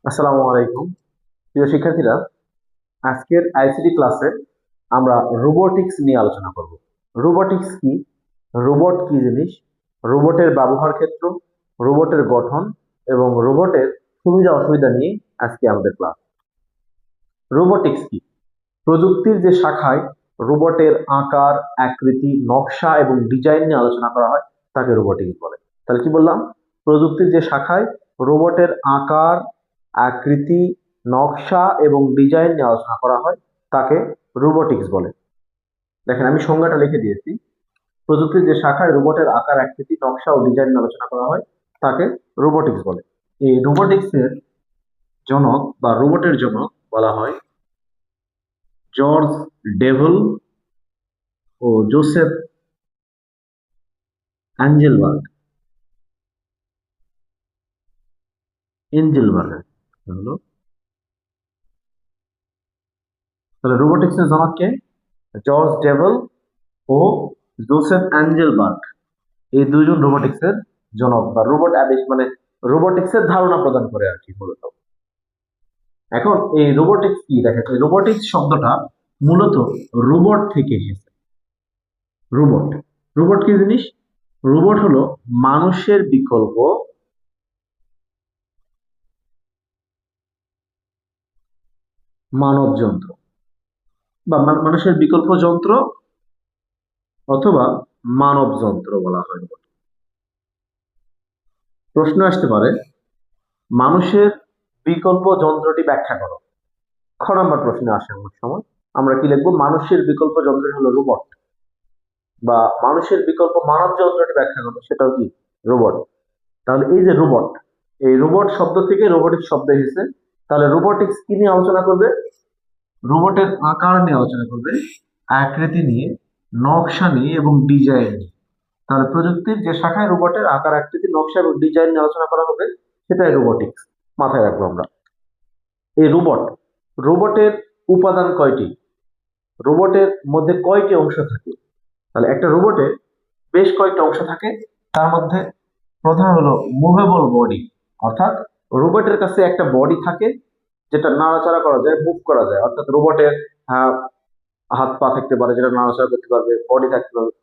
আসসালামু আলাইকুম প্রিয় শিক্ষার্থীরা। আজকের আইসিটি ক্লাসে আমরা রোবোটিক্স নিয়ে আলোচনা করব। রোবোটিক্স কি, রোবট কি জিনিস, রোবটের ব্যবহার ক্ষেত্র, রোবটের গঠন এবং রোবটের সুবিধা অসুবিধা নিয়ে আজকে আমাদের ক্লাস। রোবোটিক্স কি? প্রযুক্তির যে শাখায় রোবটের আকার, আকৃতি, নকশা এবং ডিজাইন নিয়ে আলোচনা করা হয় তাকে রোবোটিক্স বলে। তাহলে কি বললাম? প্রযুক্তির যে শাখায় রোবটের আকার, আকৃতি, নকশা এবং ডিজাইন নিয়ে আলোচনা করা হয় তাকে রোবোটিক্স বলে। দেখেন, আমি সংজ্ঞাটা লিখে দিয়েছি। প্রযুক্তির যে শাখায় রোবটের আকার, আকৃতি, নকশা ও ডিজাইন নিয়ে আলোচনা করা হয় তাকে রোবোটিক্স বলে। এই রোবোটিক্সের জনক বা রোবটের জনক বলা হয় জর্জ ডেভল ও জোসেফ এঞ্জেলবার্গ হলো। তাহলে রোবোটিক্সের জনক কে? জর্জ ডেভল ও জোসেফ অ্যাঞ্জেলবার্গ। এই দুইজন রোবোটিক্সের জনক বা রোবট মানে রোবোটিক্সের ধারণা প্রদান করে আর কি মূলত। এখন এই রোবোটিক্স কি? দেখেন, এই রোবোটিক্স শব্দটা মূলত রোবট থেকে এসেছে। রোবট রোবট কি জিনিস? রোবট হলো মানুষের বিকল্প মানব যন্ত্র বা মানুষের বিকল্প যন্ত্র অথবা মানব যন্ত্র বলা হয়। প্রশ্ন আসতে পারে, মানুষের বিকল্প যন্ত্রটি ব্যাখ্যা করো। খ নম্বর প্রশ্নে আসে অনেক সময়। আমরা কি লিখবো? মানুষের বিকল্প যন্ত্রটি হলো রোবট, বা মানুষের বিকল্প মানব যন্ত্রটি ব্যাখ্যা করো, সেটাও কি রোবট। তাহলে এই যে রোবট, এই রোবট শব্দ থেকে রোবোটিক্স শব্দ এসেছে। তাহলে রোবোটিক্স কি নিয়ে আলোচনা করবে? রোবটের আকার নিয়ে আলোচনা করবে, আকৃতি নিয়ে, নকশা নিয়ে এবং ডিজাইন নিয়ে। তাহলে প্রযুক্তির যে শাখায় রোবটের আকার, আকৃতি, নকশা এবং ডিজাইন নিয়ে আলোচনা করা হবে সেটাই রোবোটিক্স। মাথায় রাখবো আমরা। এই রোবটের উপাদান কয়টি? রোবটের মধ্যে কয়টি অংশ থাকে? তাহলে একটা রোবটে বেশ কয়েকটা অংশ থাকে। তার মধ্যে প্রধান হলো মুভেবল বডি, অর্থাৎ রোবটের কাছে একটা বডি থাকে যেটা নাড়াচাড়া করা যায়, মুভ করা যায়। অর্থাৎ রোবটের হাত পা থাকতে পারে যেটা নাড়াচাড়া করতে পারবে, বডি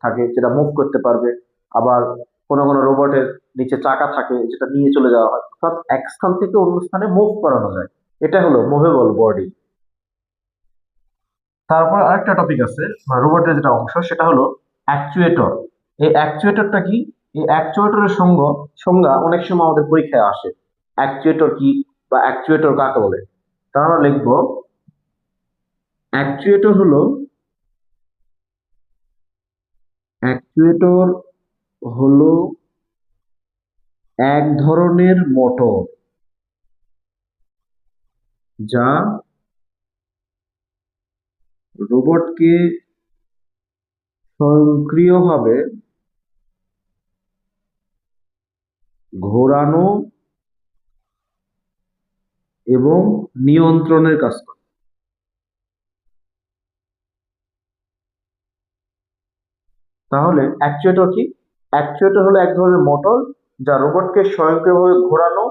থাকে যেটা মুভ করতে পারবে। আবার কোনো কোনো রোবটের নিচে চাকা থাকে যেটা নিয়ে চলে যাওয়া হয়, অর্থাৎ এক স্থান থেকে অন্য স্থানে মুভ করানো যায়। এটা হলো মুভেবল বডি। তারপর আরেকটা টপিক আছে, রোবটের যেটা অংশ সেটা হলো অ্যাকচুয়েটর। এই অ্যাকচুয়েটরটা কি? এই অ্যাকচুয়েটরের সংজ্ঞা অনেক সময় আমাদের পরীক্ষায় আসে। অ্যাকচুয়েটর কি বা অ্যাকচুয়েটর কাকে বলে? তা আমরা লিখবো, অ্যাকচুয়েটর হলো অ্যাকচুয়েটর হলো এক ধরনের মোটর যা রোবটকে স্বয়ংক্রিয়ভাবে ঘোরানো এবং নিয়ন্ত্রণের কাজ করে। তাহলে অ্যাকচুয়েটর কি? অ্যাকচুয়েটর হলো এক ধরনের মোটর যা রোবটকে স্বয়ংক্রিয়ভাবে ঘোরানো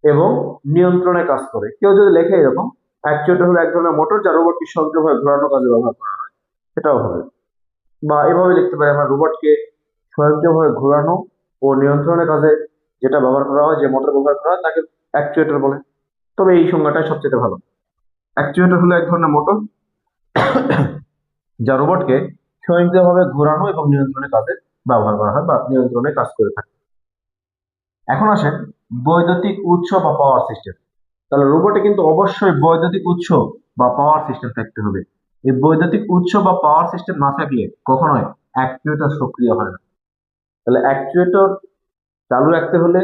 এবং নিয়ন্ত্রণে কাজ করে। কেউ যদি লেখে এরকম, অ্যাকচুয়েটর হলো এক ধরনের মোটর যা রোবটকে স্বয়ংক্রিয়ভাবে ঘোরানো কাজে ব্যবহার করা হয়, সেটাও হবে। বা এভাবে লিখতে পারি আমরা, রোবটকে স্বয়ংক্রিয়ভাবে ঘোরানো ও নিয়ন্ত্রণের কাজে যেটা ব্যবহার করা হয়, যে মোটর ব্যবহার করা হয় তাকে অ্যাকচুয়েটর বলে। তবে এই সংজ্ঞাটাই সবচেয়ে ভালো। অ্যাকচুয়েটর হলো এক ধরনের মোটর যা রোবটকে স্বয়ংক্রিয়ভাবে ঘোরানো এবং নিয়ন্ত্রণের কাজে ব্যবহার করা হয় বা নিয়ন্ত্রণে কাজ করে থাকে। এখন আসেন বৈদ্যুতিক উৎস বা পাওয়ার সিস্টেম। তাহলে রোবটে কিন্তু অবশ্যই বৈদ্যুতিক উৎস বা পাওয়ার সিস্টেম থাকতে হবে। এই বৈদ্যুতিক উৎস বা পাওয়ার সিস্টেম না থাকলে কখনোই অ্যাকচুয়েটর সক্রিয় হয় না। তাহলে অ্যাকচুয়েটর চালু রাখতে হলে,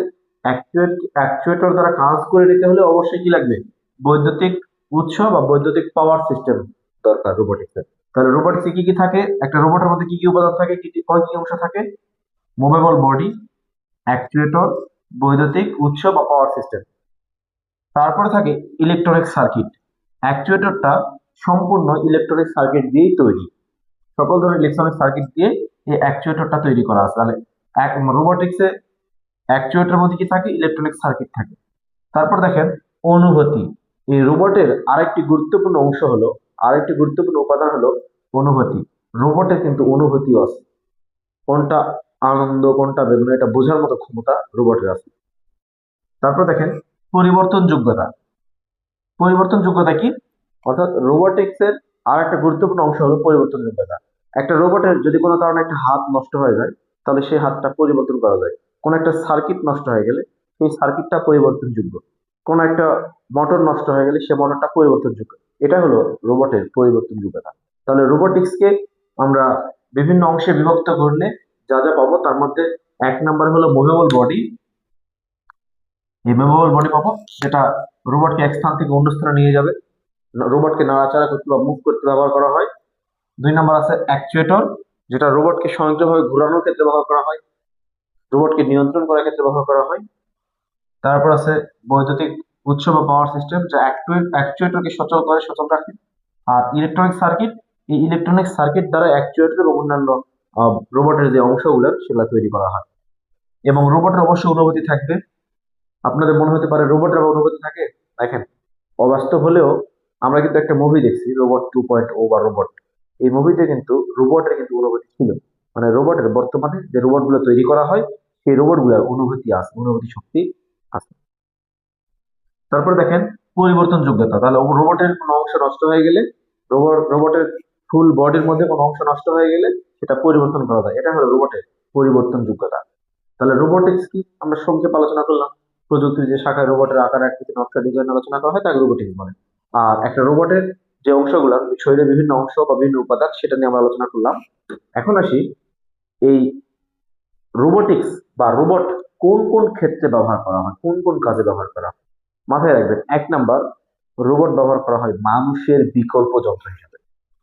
অ্যাকচুয়েটর দ্বারা কাজ করে নিতে হলে অবশ্যই কি লাগবে? বৈদ্যুতিক উৎস বা বৈদ্যুতিক পাওয়ার সিস্টেম দরকার রোবটিক্সের। তাহলে রোবটিক্সে কি কি থাকে? একটা রোবটের মধ্যে কি কি উপাদান থাকে, কয় কি অংশ থাকে? মুভেবল বডি, অ্যাকচুয়েটর, বৈদ্যুতিক উৎস বা পাওয়ার সিস্টেম। তারপরে থাকে ইলেকট্রনিক সার্কিট। অ্যাকচুয়েটরটা সম্পূর্ণ ইলেকট্রনিক সার্কিট দিয়েই তৈরি। সকল ধরনের ইলেকট্রনিক সার্কিট দিয়ে এই অ্যাকচুয়েটরটা তৈরি করা আছে। তাহলে রোবোটিক্সে অ্যাকচুয়েটরের মধ্যে কি থাকে? ইলেকট্রনিক সার্কিট থাকে। তারপর দেখেন অনুভূতি। এই রোবটের আরেকটি গুরুত্বপূর্ণ অংশ হলো, আরেকটি গুরুত্বপূর্ণ উপাদান হলো অনুভূতি। রোবটের কিন্তু অনুভূতিও আছে। কোনটা আনন্দ কোনটা বেদনা এটা বোঝার মতো ক্ষমতা রোবটের আছে। তারপর দেখেন পরিবর্তনযোগ্যতা। পরিবর্তনযোগ্যতা কি? অর্থাৎ রোবোটিক্স এর আর একটা গুরুত্বপূর্ণ অংশ হলো পরিবর্তনযোগ্যতা। একটা রোবটের যদি কোনো কারণে একটা হাত নষ্ট হয়ে যায়, তাহলে সেই হাতটা পরিবর্তন করা যায়। কোনো একটা সার্কিট নষ্ট হয়ে গেলে সেই সার্কিটটা পরিবর্তনযোগ্য। কোনো একটা মোটর নষ্ট হয়ে গেলে সে মোটরটা পরিবর্তনযোগ্য। এটা হলো রোবটের পরিবর্তনযোগ্যতা। তাহলে রোবোটিক্সকে আমরা বিভিন্ন অংশে বিভক্ত করলে যা যা পাবো তার মধ্যে এক নাম্বার হলো মুভেবল বডি। এই মুভেবল বডি পাবো, যেটা রোবটকে এক স্থান থেকে অন্য স্থানে নিয়ে যাবে, রোবটকে নাড়াচাড়া করতে বা মুভ করতে ব্যবহার করা হয়। দুই নাম্বার আছে অ্যাকচুয়েটর, যেটা রোবটকে স্বয়ংক্রিয়ভাবে ঘোরানোর ক্ষেত্রে ব্যবহার করা হয়, রোবটকে নিয়ন্ত্রণ করার ক্ষেত্রে ব্যবহার করা হয়। তারপর আছে বৈদ্যুতিক উৎস বা পাওয়ার সিস্টেম, যা অ্যাকচুয়েটরকে সচল করে, সচল রাখে। আর ইলেকট্রনিক সার্কিট, এই ইলেকট্রনিক সার্কিট দ্বারা অ্যাকচুয়েটর এবং অন্যান্য রোবটের যে অংশগুলো সেগুলো তৈরি করা হয়। এবং রোবটের অবশ্যই অনুভূতি থাকবে। আপনাদের মনে হতে পারে রোবটের আবার অনুভূতি থাকে। দেখেন, অবাস্তব হলেও আমরা কিন্তু একটা মুভি দেখছি রোবট 2.0 বা রোবট। এই মুভিতে কিন্তু রোবটের কিন্তু অনুভূতি ছিল। মানে রোবটের বর্তমানে যে রোবট গুলো তৈরি করা হয় সেই রোবট গুলার অনুভূতি আছে, অনুভূতি শক্তি আছে। তারপর দেখেন পরিবর্তনযোগ্যতা। তাহলে রোবটের কোনো অংশ নষ্ট হয়ে গেলে, রোবটের ফুল বডির মধ্যে কোনো অংশ নষ্ট হয়ে গেলে সেটা পরিবর্তন করা যায়। এটা হলো রোবটের পরিবর্তনযোগ্যতা। তাহলে রোবোটিক্স কি আমরা সংক্ষেপে আলোচনা করলাম। প্রযুক্তির যে শাখায় রোবটের আকার আকৃতি নকশা ডিজাইন আলোচনা করা হয় তাকে রোবোটিক্স বলে। আর একটা রোবটের যে অংশগুলো, শরীরের বিভিন্ন অংশ বা বিভিন্ন উপাদান, সেটা নিয়ে আমরা আলোচনা করলাম। এখন আসি এই রোবোটিক্স বা রোবট কোন কোন ক্ষেত্রে ব্যবহার করা হয়, কোন কোন কাজে ব্যবহার করা হয়। মাথায় রাখবেন, এক নাম্বার, রোবট ব্যবহার করা হয় মানুষের বিকল্প যন্ত্র হিসেবে।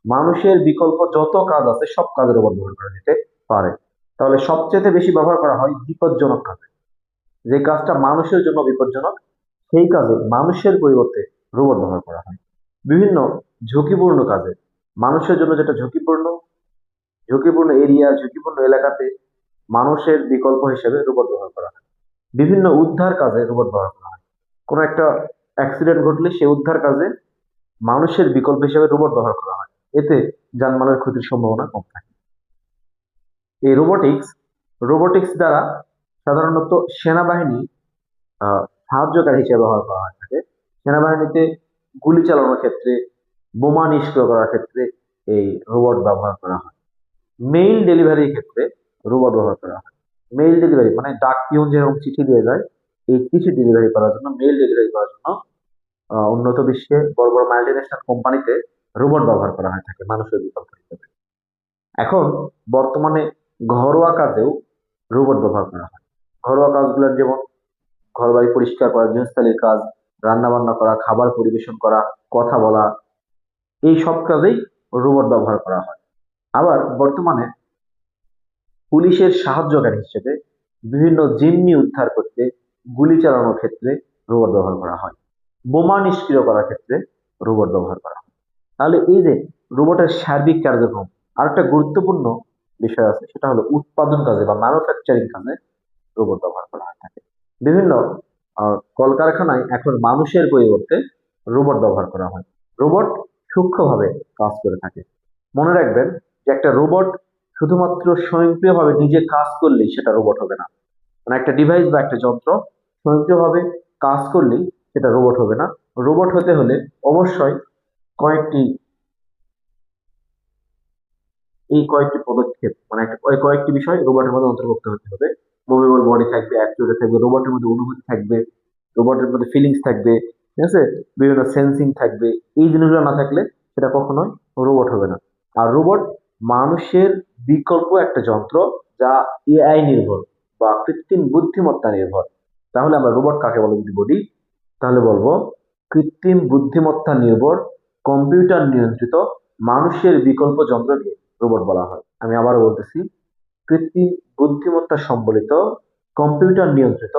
মানুষের বিকল্প যত কাজ আছে সব কাজে রোবট ব্যবহার করা যেতে পারে। তাহলে সবচেয়ে বেশি ব্যবহার করা হয় বিপজ্জনক কাজে। যে কাজটা মানুষের জন্য বিপজ্জনক সেই কাজে মানুষের পরিবর্তে রোবট ব্যবহার করা হয়। বিভিন্ন ঝুঁকিপূর্ণ কাজে, মানুষের জন্য যেটা ঝুঁকিপূর্ণ, ঝুঁকিপূর্ণ এরিয়া, ঝুঁকিপূর্ণ এলাকাতে মানুষের বিকল্প হিসেবে রোবট ব্যবহার করা হয়। বিভিন্ন উদ্ধার কাজে রোবট ব্যবহার করা হয়। কোনো একটা অ্যাক্সিডেন্ট ঘটলে সেই উদ্ধার কাজে মানুষের বিকল্প হিসেবে রোবট ব্যবহার করা হয়। এতে জানমালের ক্ষতির সম্ভাবনা কম থাকে। এই রোবোটিক্স দ্বারা সাধারণত সেনাবাহিনী সাহায্যকারী হিসেবে ব্যবহার করা হয়ে থাকে। সেনাবাহিনীতে গুলি চালানোর ক্ষেত্রে, বোমা নিষ্ক্রিয় করার ক্ষেত্রে এই রোবট ব্যবহার করা হয়। মেইল ডেলিভারির ক্ষেত্রে রোবট ব্যবহার করা হয়। মেইল ডেলিভারি মানে ডাক পিয়ন যেরকম চিঠি দিয়ে যায়, এই চিঠি ডেলিভারি করার জন্য, মেইল ডেলিভারি করার জন্য উন্নত বিশ্বে বড় বড় মাল্টিন্যাশনাল কোম্পানিতে রোবট ব্যবহার করা হয়ে থাকে মানুষের বিকল্প হিসেবে। এখন বর্তমানে ঘরোয়া কাজেও রোবট ব্যবহার করা হয়। ঘরোয়া কাজগুলো যেমন ঘরবাড়ি পরিষ্কার করা, গৃহস্থালির কাজ, রান্না বান্না করা, খাবার পরিবেশন করা, কথা বলা, এই সব কাজেই রোবট ব্যবহার করা হয়। আবার বর্তমানে পুলিশের সাহায্যকারী হিসেবে বিভিন্ন জিম্মি উদ্ধার করতে, গুলি চালানোর ক্ষেত্রে রোবট ব্যবহার করা হয়। বোমা নিষ্ক্রিয় করার ক্ষেত্রে রোবট ব্যবহার করা হয়। তাহলে এই যে রোবটের সার্বিক কার্যক্রম, আর একটা গুরুত্বপূর্ণ বিষয় আছে, সেটা হলো উৎপাদন কাজে বা ম্যানুফ্যাকচারিং কাজে রোবট ব্যবহার করা হয়ে থাকে। বিভিন্ন কলকারখানায় এখন মানুষের পরিবর্তে রোবট ব্যবহার করা হয়। রোবট সূক্ষ্মভাবে কাজ করে থাকে। মনে রাখবেন যে একটা রোবট শুধুমাত্র স্বয়ংক্রিয়ভাবে নিজে কাজ করলেই সেটা রোবট হবে না। মানে একটা ডিভাইস বা একটা যন্ত্র স্বয়ংক্রিয়ভাবে কাজ করলেই সেটা রোবট হবে না। রোবট হতে হলে অবশ্যই কয়েকটি কয়েকটি পদক্ষেপ, মানে একটা কয়েকটি বিষয় রোবটের মধ্যে অন্তর্ভুক্ত হতে হবে। মুভেবল বডি থাকবে, অ্যাক্টুয়েটর থাকবে, রোবটের মধ্যে অনুভূতি থাকবে, রোবটের মধ্যে ফিলিংস থাকবে, ঠিক আছে, বিভিন্ন সেন্সিং থাকবে। এই জিনিসগুলো না থাকলে সেটা কখনোই রোবট হবে না। আর রোবট মানুষের বিকল্প একটা যন্ত্র, যা এআই নির্ভর বা কৃত্রিম বুদ্ধিমত্তা নির্ভর। তাহলে আমরা রোবট কাকে বলে যদি বলি, তাহলে বলবো কৃত্রিম বুদ্ধিমত্তা নির্ভর, কম্পিউটার নিয়ন্ত্রিত মানুষের বিকল্প যন্ত্রকে রোবট বলা হয়। আমি আবারও বলতেছি, কৃত্রিম বুদ্ধিমত্তা সম্বলিত, কম্পিউটার নিয়ন্ত্রিত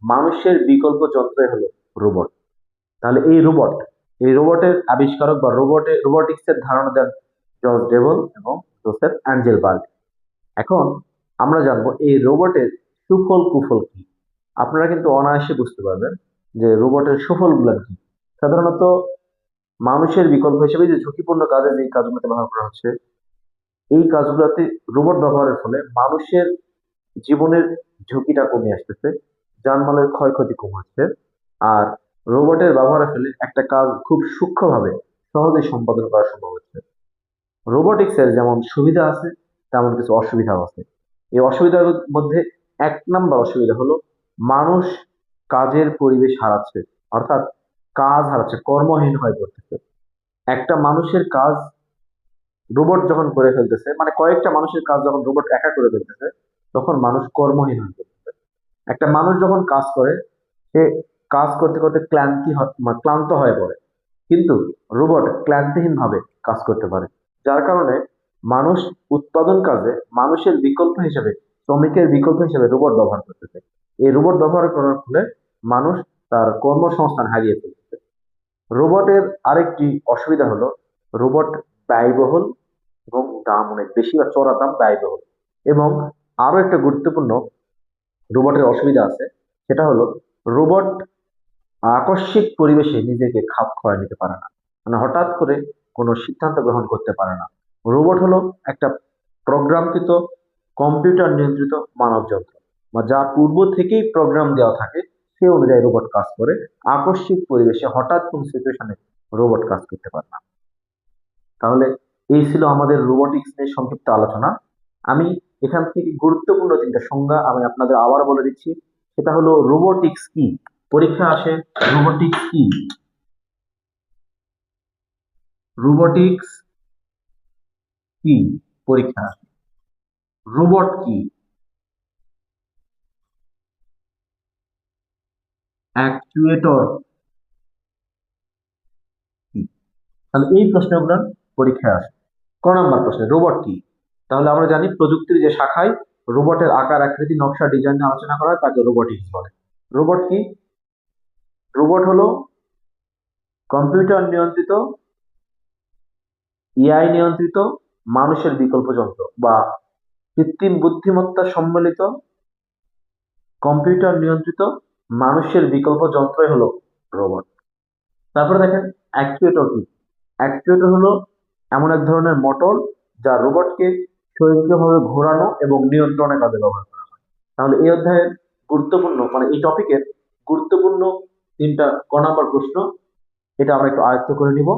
মানুষের বিকল্প যন্ত্রই হলো রোবট। তাহলে এই রোবটের আবিষ্কারক বা রোবোটিক্স এর ধারণা দেন জর্জ ডেভল এবং জোসেফ অ্যাঞ্জেলবার্গ। এখন আমরা জানবো এই রোবটের সুফল কুফল কি। আপনারা কিন্তু অনায়াসে বুঝতে পারবেন যে রোবটের সুফলগুলো কি। সাধারণত মানুষের বিকল্প হিসেবে যে ঝুঁকিপূর্ণ কাজে যে কাজগুলোতে ব্যবহার করা হচ্ছে, এই কাজগুলোতে রোবট ব্যবহারের ফলে মানুষের জীবনের ঝুঁকিটা কমে আসতেছে, জানমালের ক্ষয়ক্ষতি কম হচ্ছে। আর রোবটের ব্যবহারের ফলে একটা কাজ খুব সূক্ষ্মভাবে সহজেই সম্পাদন করা সম্ভব হচ্ছে। রোবোটিক্সের যেমন সুবিধা আছে, তেমন কিছু অসুবিধাও আছে। এই অসুবিধার মধ্যে এক নাম্বার অসুবিধা হলো মানুষ কাজের পরিবেশ হারাচ্ছে, অর্থাৎ কাজ হারাচ্ছে, কর্মহীন হয়ে পড়তেছে। একটা মানুষের কাজ রোবট যখন করে ফেলতেছে, মানে কয়েকটা মানুষের কাজ যখন রোবট একা করে ফেলতেছে, তখন মানুষ কর্মহীন হয়ে পড়তেছে। একটা মানুষ যখন কাজ করে, সে কাজ করতে করতে ক্লান্ত হয়ে পড়ে, কিন্তু রোবট ক্লান্তিহীন ভাবে কাজ করতে পারে। যার কারণে মানুষ উৎপাদন কাজে মানুষের বিকল্প হিসেবে, শ্রমিকের বিকল্প হিসেবে রোবট ব্যবহার করতেছে। এই রোবট ব্যবহার করার ফলে মানুষ তার কর্মসংস্থান হারিয়ে ফেলতেছে। রোবটের আরেকটি অসুবিধা হলো রোবট ব্যয়বহুল এবং দাম অনেক বেশি, বা চড়া দাম, ব্যয়বহুল। এবং আরো একটা গুরুত্বপূর্ণ রোবটের অসুবিধা আছে, সেটা হলো রোবট আকস্মিক পরিবেশে নিজেকে খাপ খাওয়ায় নিতে পারে না, মানে হঠাৎ করে কোনো সিদ্ধান্ত গ্রহণ করতে পারে না। রোবট হলো একটা প্রোগ্রামকৃত, কম্পিউটার নিয়ন্ত্রিত মানব যন্ত্র, বা যা পূর্ব থেকেই প্রোগ্রাম দেওয়া থাকে, সে অনুযায়ী রোবট কাজ করে। আকস্মিক পরিবেশে হঠাৎ কোন সিচুয়েশনে রোবট কাজ করতে পারে না। তাহলে এই ছিল আমাদের রোবোটিক্স নিয়ে সংক্ষিপ্ত আলোচনা। আমি এখান থেকে গুরুত্বপূর্ণ তিনটা সংজ্ঞা আমি আপনাদের আবার বলে দিচ্ছি। সেটা হলো রোবোটিক্স কি, পরীক্ষা আসে রোবোটিক্স কি, রোবোটিক্স কি, পরীক্ষা আসে। রোবট কি, অ্যাকচুয়েটর কি। তাহলে এই প্রশ্নগুলো পরীক্ষায় আসে। ক নাম্বার প্রশ্ন, রোবট কি। তাহলে আমরা জানি প্রযুক্তির যে শাখায় রোবটের আকার, আকৃতি, নকশা, ডিজাইন নিয়ে আলোচনা করা হয় তাকে রোবোটিক্স বলে। রোবট কি? রোবট হলো কম্পিউটার নিয়ন্ত্রিত, এআই নিয়ন্ত্রিত মানুষের বিকল্প যন্ত্র, বা কৃত্রিম বুদ্ধিমত্তা সম্মিলিত কম্পিউটার নিয়ন্ত্রিত মানুষের বিকল্প যন্ত্রই হলো রোবট। তারপরে দেখেন অ্যাকচুয়েটর কি। অ্যাকচুয়েটর হলো এমন এক ধরনের মোটর যা রোবটকে স্বয়ংক্রিয়ভাবে ঘোরানো এবং নিয়ন্ত্রণের কাজে ব্যবহার করা হয়। তাহলে এই অধ্যায়ের গুরুত্বপূর্ণ, মানে এই টপিকের গুরুত্বপূর্ণ তিনটা ক নাম্বার প্রশ্ন, এটা আমরা একটু আয়ত্ত করে নিব।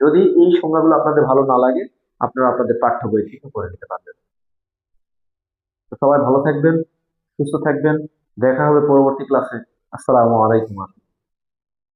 যদি এই সংজ্ঞাগুলো আপনাদের ভালো না লাগে, আপনারা আপনাদের পাঠ্য বই থেকে করে নিতে পারবেন। তো সবাই ভালো থাকবেন, সুস্থ থাকবেন। দেখা হবে পরবর্তী ক্লাসে। আসসালামু আলাইকুম।